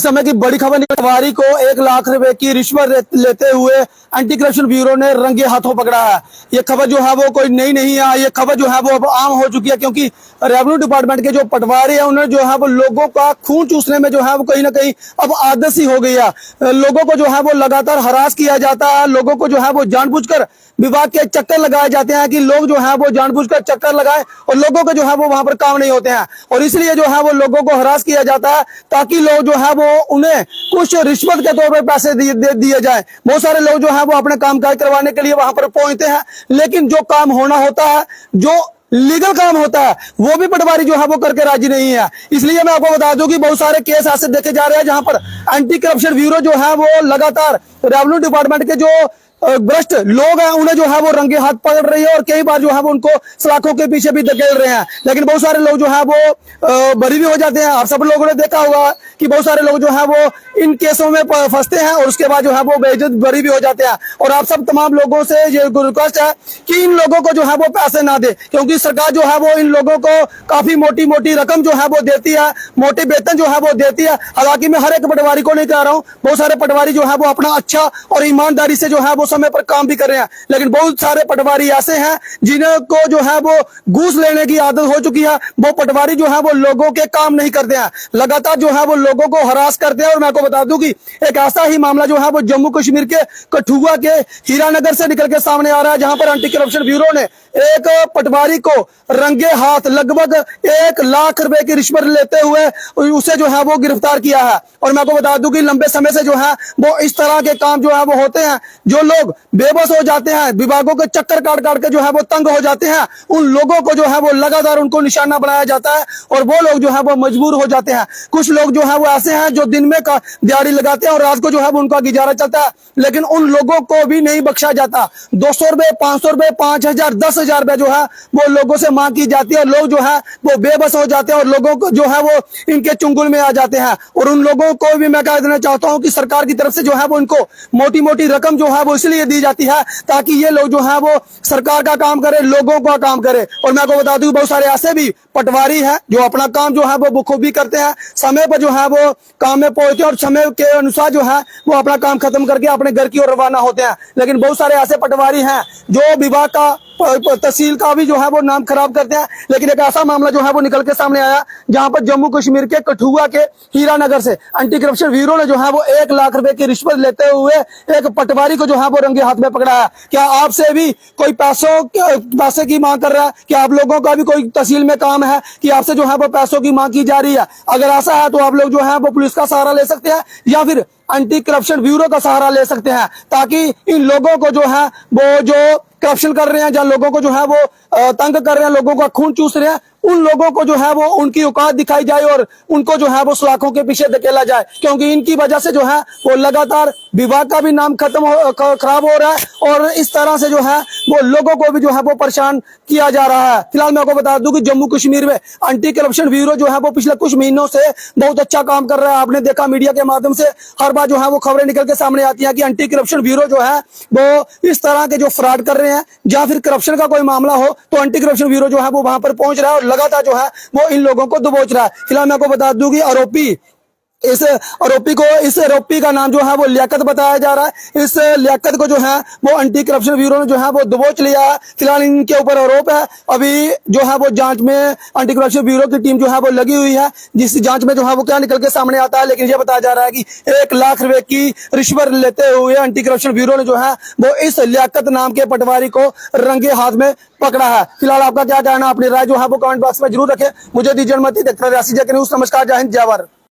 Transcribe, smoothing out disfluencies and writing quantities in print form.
इस समय की बड़ी खबर, पटवारी को 1 लाख रुपए की रिश्वत लेते हुए एंटी करप्शन ब्यूरो ने रंगे हाथों पकड़ा है। ये खबर जो है वो कोई नई नहीं है, ये खबर जो है वो अब आम हो चुकी है, क्योंकि रेवेन्यू डिपार्टमेंट के जो पटवारी है उन्होंने जो है वो लोगों का खून चूसने में जो है वो कहीं ना कहीं अब आदत सी हो गई है। लोगों को जो है वो लगातार हरास किया जाता है, लोगों को जो है वो जानबूझकर विभाग के चक्कर लगाए जाते हैं कि लोग जो है वो जानबूझकर चक्कर लगाए और लोगों के जो है वो वहां पर काम नहीं होते हैं, और इसलिए जो है वो लोगों को हरास किया जाता है ताकि लोग जो है वो उन्हें कुछ रिश्वत के तौर पर पैसे दिए जाए। बहुत सारे लोग जो है वो अपने काम काज करवाने के लिए वहां पर पहुंचते हैं, लेकिन जो काम होना होता है, जो लीगल काम होता है, वो भी पटवारी जो है वो करके राजी नहीं है। इसलिए मैं आपको बता दूं कि बहुत सारे केस ऐसे देखे जा रहे हैं जहां पर एंटी करप्शन ब्यूरो जो है वो लगातार रेवेन्यू डिपार्टमेंट के जो भ्रष्ट लोग हैं उन्हें जो है वो रंगे हाथ पकड़ रही है और कई बार जो है वो उनको सलाखों के पीछे भी धकेल रहे हैं। लेकिन बहुत सारे लोग जो है वो बरी भी हो जाते हैं। आप सब लोगों ने देखा होगा कि बहुत सारे लोग जो है वो इन केसों में फंसते हैं और उसके बाद जो है वो बेइज्जत बरी भी हो जाते हैं। और आप सब तमाम लोगों से ये रिक्वेस्ट है कि इन लोगों को जो है वो पैसे ना दे, क्योंकि सरकार जो है वो इन लोगों को काफी मोटी मोटी रकम जो है वो देती है, मोटी वेतन जो है वो देती है। हालांकि मैं हर एक पटवारी को नहीं कह रहा हूँ, बहुत सारे पटवारी जो है वो अपना अच्छा और ईमानदारी से जो है वो समय पर काम भी कर रहे हैं, लेकिन बहुत सारे पटवारी ऐसे हैं जिनको जो है वो घूस लेने की आदत हो चुकी है। वो पटवारी जो है वो लोगों के काम नहीं करते हैं, लगातार जो है वो लोगों को हरास करते हैं। और मैं आपको बता दूं कि एक ऐसा ही मामला जो है वो जम्मू कश्मीर के कठुआ के हीरानगर से निकल के सामने आ रहा है, जहां पर एंटी करप्शन ब्यूरो ने एक पटवारी को रंगे हाथ लगभग 1 लाख रुपए की रिश्वत लेते हुए उसे जो है वो गिरफ्तार किया है। और मैं आपको बता दूं कि लंबे समय से जो है वो इस तरह के काम जो है वो होते हैं, जो लोग बेबस हो जाते हैं, विभागों के चक्कर काट काट के जो है वो तंग हो जाते हैं, उन लोगों को जो है वो लगातार उनको निशाना बनाया जाता है और वो लोग जो है वो मजबूर हो जाते हैं। कुछ लोग जो है वो ऐसे हैं जो दिन में दिहाड़ी लगाते हैं और रात को जो है वो उनका गुजारा चलता है, लेकिन उन लोगों को भी नहीं बख्शा जाता। 200 रुपए, 500 रुपए, 5000, 10,000 रुपए जो है वो लोगों से मांग की जाती है और लोग जो है वो बेबस हो जाते हैं और लोगों को जो है वो इनके चुंगल में आ जाते हैं। और उन लोगों को भी मैं कह देना चाहता हूं कि सरकार की तरफ से जो है वो इनको मोटी मोटी रकम जो है वो इसलिए दी जाती है ताकि ये लोग जो है वो सरकार का काम करे, लोगों का काम करे। और मैं आपको बता दूं बहुत सारे ऐसे भी पटवारी हैं जो अपना काम जो है वो बखूबी करते हैं, समय पर जो है वो काम में पहुंचते हैं और समय के अनुसार जो है वो अपना काम खत्म करके अपने घर की ओर रवाना होते हैं। लेकिन बहुत सारे ऐसे पटवारी हैं जो विभाग का, तहसील का भी जो है वो नाम खराब करते हैं। लेकिन एक ऐसा मामला जो है वो निकल के सामने आया जहां पर जम्मू कश्मीर के कठुआ के हीरानगर से एंटी करप्शन ब्यूरो ने जो है वो 1 लाख रुपए की रिश्वत लेते हुए एक पटवारी को जो है वो रंगे हाथ में पकड़ा है। क्या आपसे भी कोई पैसे की मांग कर रहा है? क्या आप लोगों का भी कोई तहसील में काम है कि आपसे जो है वो पैसों की मांग की जा रही है? अगर ऐसा है तो आप लोग जो है वो पुलिस का सहारा ले सकते हैं या फिर एंटी करप्शन ब्यूरो का सहारा ले सकते हैं, ताकि इन लोगों को जो है वो जो करप्शन कर रहे हैं, जहां लोगों को जो है वो तंग कर रहे हैं, लोगों का खून चूस रहे हैं, उन लोगों को जो है वो उनकी औकात दिखाई जाए और उनको जो है वो सलाखों के पीछे धकेला जाए, क्योंकि इनकी वजह से जो है वो लगातार विभाग का भी नाम खराब हो रहा है और इस तरह से जो है वो लोगों को भी जो है वो परेशान किया जा रहा है। फिलहाल मैं आपको बता दूं कि जम्मू कश्मीर में एंटी करप्शन ब्यूरो जो है वो पिछले कुछ महीनों से बहुत अच्छा काम कर रहा है। आपने देखा मीडिया के माध्यम से हर बार जो है वो खबरें निकल के सामने आती है कि एंटी करप्शन ब्यूरो जो है वो इस तरह के जो फ्रॉड कर रहे हैं या फिर करप्शन का कोई मामला हो तो एंटी करप्शन ब्यूरो जो है वो वहां पर पहुंच रहा है और लगातार जो है वो इन लोगों को दबोच रहा है। फिलहाल मैं आपको बता दूं कि इस आरोपी का नाम जो है वो लियाकत बताया जा रहा है। इस लियाकत को जो है वो एंटी करप्शन ब्यूरो ने जो है वो दबोच लिया है। फिलहाल इनके ऊपर आरोप है। अभी जो है वो जांच में एंटी करप्शन ब्यूरो की टीम जो है वो लगी हुई है, जिस जांच में जो है वो क्या निकल के सामने आता है। लेकिन ये बताया जा रहा है कि 1 लाख रुपए की रिश्वत लेते हुए एंटी करप्शन ब्यूरो ने जो है वो इस लियाकत नाम के पटवारी को रंगे हाथ में पकड़ा है। फिलहाल आपका क्या कहना, अपनी राय जो है वो कमेंट बॉक्स में जरूर रखें। मुझे दीजिए अनुमति, देखते रहिए रियासी जग न्यूज़। नमस्कार, जय हिंद, जय भारत।